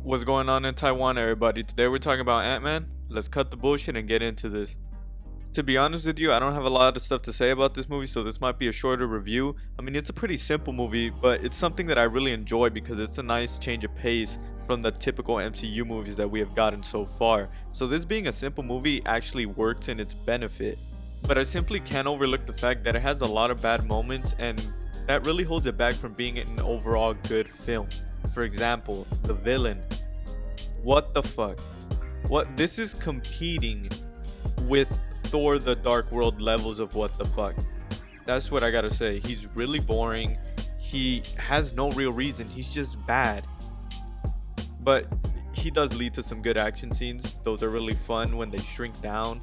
What's going on in Taiwan, everybody? Today we're talking about Ant-Man. Let's cut the bullshit and get into this. To be honest with you, I don't have a lot of stuff to say about this movie, so this might be a shorter review. I mean, it's a pretty simple movie, but it's something that I really enjoy because it's a nice change of pace from the typical MCU movies that we have gotten so far. So this being a simple movie actually works in its benefit. But I simply can't overlook the fact that it has a lot of bad moments, and that really holds it back from being an overall good film. For example, the villain. What the fuck? This is competing with Thor the Dark World levels of what the fuck. That's what I gotta say. He's really boring. He has no real reason. He's just bad. But he does lead to some good action scenes. Those are really fun when they shrink down.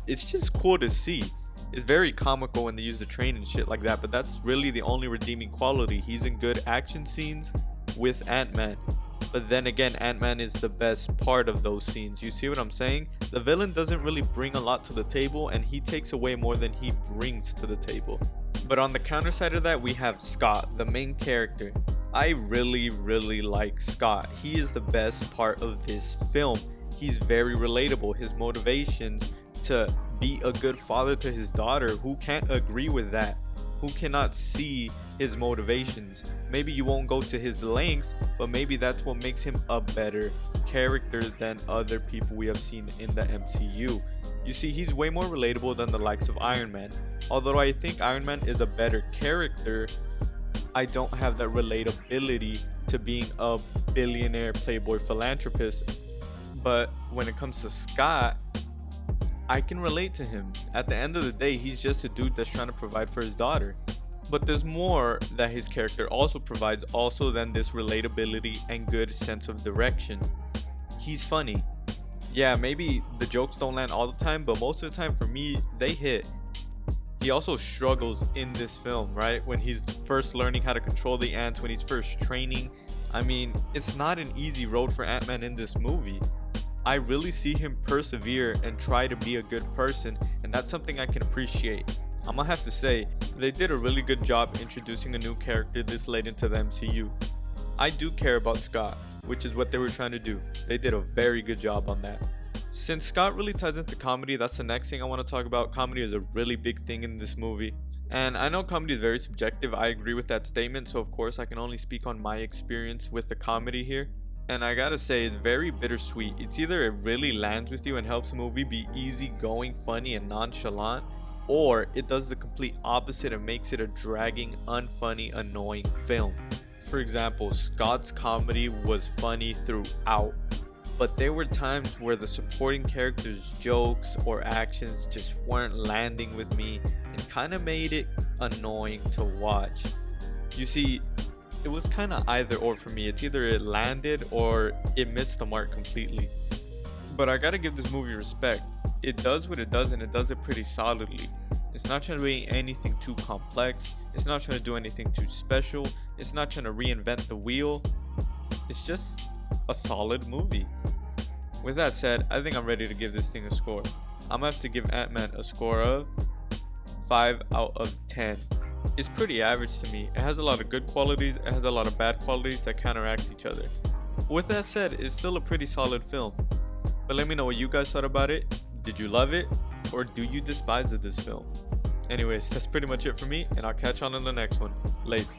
It's just cool to see. It's very comical when they use the train and shit like that, but that's really the only redeeming quality. He's in good action scenes with Ant-Man. But then again, Ant-Man is the best part of those scenes. You see what I'm saying? The villain doesn't really bring a lot to the table, and he takes away more than he brings to the table. But on the counter side of that, we have Scott, the main character. I really like Scott. He is the best part of this film. He's very relatable. His motivations to be a good father to his daughter, who can't agree with that? Who cannot see his motivations? Maybe you won't go to his lengths, but maybe that's what makes him a better character than other people we have seen in the MCU. You see, he's way more relatable than the likes of Iron Man. Although I think Iron Man is a better character, I don't have that relatability to being a billionaire playboy philanthropist. But when it comes to Scott, I can relate to him. At the end of the day, he's just a dude that's trying to provide for his daughter. But there's more that his character also provides than this relatability and good sense of direction. He's funny. Yeah, maybe the jokes don't land all the time, but most of the time for me, they hit. He also struggles in this film, right? When he's first learning how to control the ants, when he's first training. I mean, it's not an easy road for Ant-Man in this movie. I really see him persevere and try to be a good person, and that's something I can appreciate. I'm gonna have to say, they did a really good job introducing a new character this late into the MCU. I do care about Scott, which is what they were trying to do. They did a very good job on that. Since Scott really ties into comedy, that's the next thing I want to talk about. Comedy is a really big thing in this movie. And I know comedy is very subjective. I agree with that statement, so of course I can only speak on my experience with the comedy here. And I gotta say, it's very bittersweet. It's either it really lands with you and helps the movie be easygoing, funny, and nonchalant, or it does the complete opposite and makes it a dragging, unfunny, annoying film. For example, Scott's comedy was funny throughout, but there were times where the supporting characters' jokes or actions just weren't landing with me and kind of made it annoying to watch. You see, it was kind of either or for me. It's either it landed or it missed the mark completely. But I gotta give this movie respect. It does what it does, and it does it pretty solidly. It's not trying to be anything too complex. It's not trying to do anything too special. It's not trying to reinvent the wheel. It's just a solid movie. With that said, I think I'm ready to give this thing a score. I'm gonna have to give Ant-Man a score of 5 out of 10. It's pretty average to me. It has a lot of good qualities, it has a lot of bad qualities that counteract each other. With that said, it's still a pretty solid film. But let me know what you guys thought about it. Did you love it, or do you despise this film? Anyways, that's pretty much it for me, and I'll catch on in the next one. Later.